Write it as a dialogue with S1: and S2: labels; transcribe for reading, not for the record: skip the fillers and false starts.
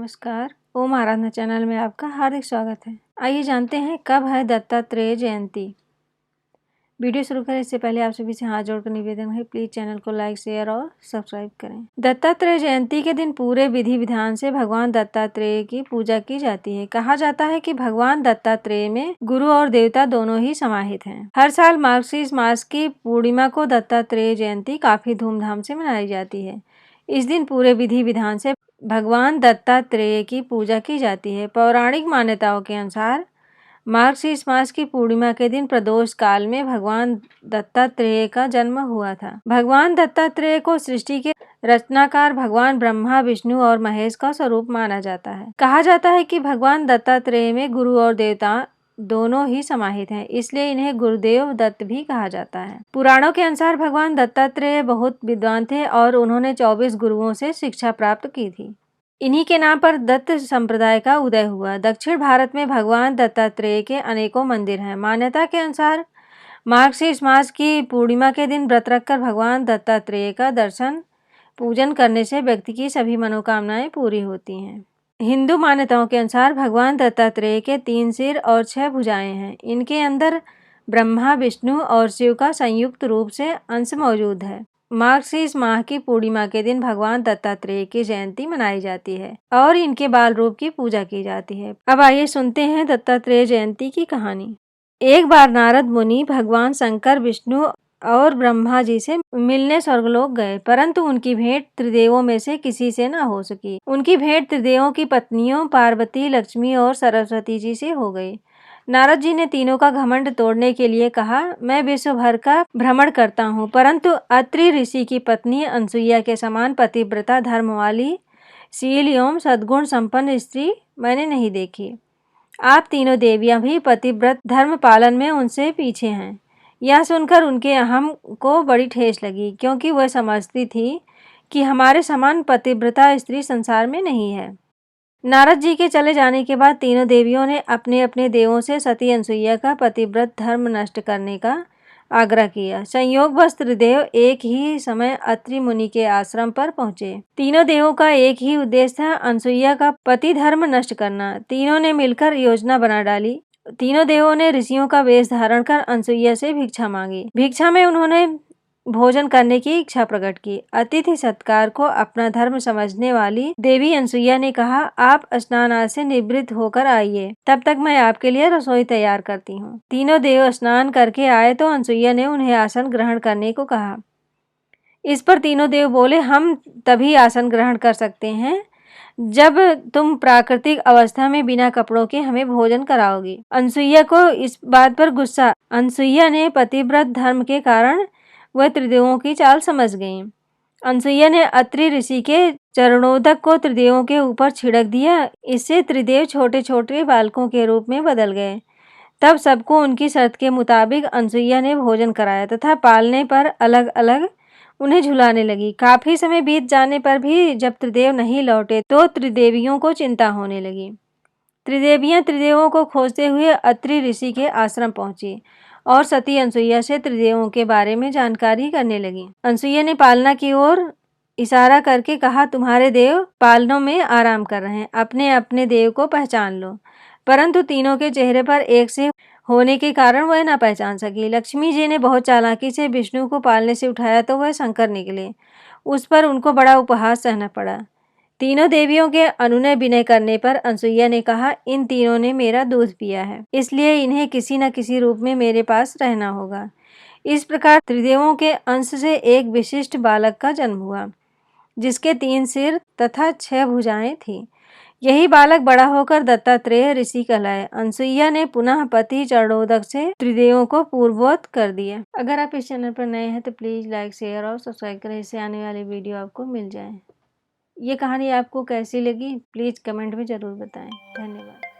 S1: नमस्कार, ओम आराधना चैनल में आपका हार्दिक स्वागत है। आइए जानते हैं कब है दत्तात्रेय जयंती। वीडियो शुरू करें इससे पहले आप सभी से हाथ जोड़कर निवेदन है, प्लीज चैनल को लाइक, शेयर और सब्सक्राइब करें। दत्तात्रेय जयंती के दिन पूरे विधि विधान से भगवान दत्तात्रेय की पूजा की जाती है। कहा जाता है कि भगवान दत्तात्रेय में गुरु और देवता दोनों ही समाहित हैं। हर साल मार्गशीर्ष मास की पूर्णिमा को दत्तात्रेय जयंती काफी धूमधाम से मनाई जाती है। इस दिन पूरे विधि विधान से भगवान दत्तात्रेय की पूजा की जाती है। पौराणिक मान्यताओं के अनुसार मार्गशीर्ष मास की पूर्णिमा के दिन प्रदोष काल में भगवान दत्तात्रेय का जन्म हुआ था। भगवान दत्तात्रेय को सृष्टि के रचनाकार भगवान ब्रह्मा, विष्णु और महेश का स्वरूप माना जाता है। कहा जाता है कि भगवान दत्तात्रेय में गुरु और देवता दोनों ही समाहित हैं, इसलिए इन्हें गुरुदेव दत्त भी कहा जाता है। पुराणों के अनुसार भगवान दत्तात्रेय बहुत विद्वान थे और उन्होंने 24 गुरुओं से शिक्षा प्राप्त की थी। इन्हीं के नाम पर दत्त संप्रदाय का उदय हुआ। दक्षिण भारत में भगवान दत्तात्रेय के अनेकों मंदिर हैं। मान्यता के अनुसार मार्गशीर्ष मास की पूर्णिमा के दिन व्रत रखकर भगवान दत्तात्रेय का दर्शन पूजन करने से व्यक्ति की सभी मनोकामनाएं पूरी होती हैं। हिंदू मान्यताओं के अनुसार भगवान दत्तात्रेय के 3 सिर और 6 भुजाएं हैं। इनके अंदर ब्रह्मा, विष्णु और शिव का संयुक्त रूप से अंश मौजूद है। मार्गशीर्ष माह की पूर्णिमा के दिन भगवान दत्तात्रेय की जयंती मनाई जाती है और इनके बाल रूप की पूजा की जाती है। अब आइए सुनते हैं दत्तात्रेय जयंती की कहानी। एक बार नारद मुनि भगवान शंकर, विष्णु और ब्रह्मा जी से मिलने स्वर्गलोक गए, परंतु उनकी भेंट त्रिदेवों में से किसी से न हो सकी। उनकी भेंट त्रिदेवों की पत्नियों पार्वती, लक्ष्मी और सरस्वती जी से हो गई। नारद जी ने तीनों का घमंड तोड़ने के लिए कहा, मैं विश्व भर का भ्रमण करता हूँ, परंतु अत्रि ऋषि की पत्नी अनसुईया के समान पतिव्रता, धर्म वाली, शील एवं सद्गुण संपन्न स्त्री मैंने नहीं देखी। आप तीनों देवियां भी पतिव्रत धर्म पालन में उनसे पीछे हैं। यह सुनकर उनके अहम को बड़ी ठेस लगी, क्योंकि वह समझती थी कि हमारे समान पतिव्रता स्त्री संसार में नहीं है। नारद जी के चले जाने के बाद तीनों देवियों ने अपने अपने देवों से सती अनसुईया का पतिव्रत धर्म नष्ट करने का आग्रह किया। संयोगवश त्रिदेव एक ही समय अत्रि मुनि के आश्रम पर पहुंचे। तीनों देवों का एक ही उद्देश्य था, अनसुईया का पति धर्म नष्ट करना। तीनों ने मिलकर योजना बना डाली। तीनों देवों ने ऋषियों का वेश धारण कर अनसुईया से भिक्षा मांगी। भिक्षा में उन्होंने भोजन करने की इच्छा प्रकट की। अतिथि सत्कार को अपना धर्म समझने वाली देवी अनसुईया ने कहा, आप स्नान आदि से निवृत्त होकर आइए, तब तक मैं आपके लिए रसोई तैयार करती हूँ। तीनों देव स्नान करके आए तो अनसुईया ने उन्हें आसन ग्रहण करने को कहा। इस पर तीनों देव बोले, हम तभी आसन ग्रहण कर सकते हैं जब तुम प्राकृतिक अवस्था में बिना कपड़ों के हमें भोजन कराओगी। अनसुईया को इस बात पर गुस्सा। अनसुईया ने पतिव्रत धर्म के कारण वह त्रिदेवों की चाल समझ गईं। अनसुईया ने अत्रि ऋषि के चरणोदक को त्रिदेवों के ऊपर छिड़क दिया। इससे त्रिदेव छोटे छोटे बालकों के रूप में बदल गए। तब सबको उनकी शर्त के मुताबिक अनसुईया ने भोजन कराया तथा पालने पर अलग अलग उन्हें झुलाने लगी। काफी समय बीत जाने पर भी जब त्रिदेव नहीं लौटे तो त्रिदेवियों को चिंता होने लगी। त्रिदेवियां त्रिदेवों को खोजते हुए अत्रि ऋषि के आश्रम पहुंची और सती अनसुईया से त्रिदेवों के बारे में जानकारी करने लगी। अनसुईया ने पालना की ओर इशारा करके कहा, तुम्हारे देव पालनों में आराम कर रहे हैं, अपने अपने देव को पहचान लो। परंतु तीनों के चेहरे पर एक से होने के कारण वह न पहचान सकी। लक्ष्मी जी ने बहुत चालाकी से विष्णु को पालने से उठाया तो वह शंकर निकले। उस पर उनको बड़ा उपहास सहना पड़ा। तीनों देवियों के अनुनय विनय करने पर अनसुईया ने कहा, इन तीनों ने मेरा दूध पिया है, इसलिए इन्हें किसी न किसी रूप में मेरे पास रहना होगा। इस प्रकार त्रिदेवों के अंश से एक विशिष्ट बालक का जन्म हुआ, जिसके 3 सिर तथा 6 भुजाएं थीं। यही बालक बड़ा होकर दत्तात्रेय ऋषि कहलाए। अनसुईया ने पुनः पति चरणोदक से त्रिदेवों को पूर्ववत कर दिया। अगर आप इस चैनल पर नए हैं तो प्लीज लाइक, शेयर और सब्सक्राइब करें, इससे आने वाली वीडियो आपको मिल जाए। ये कहानी आपको कैसी लगी प्लीज़ कमेंट में ज़रूर बताएं। धन्यवाद।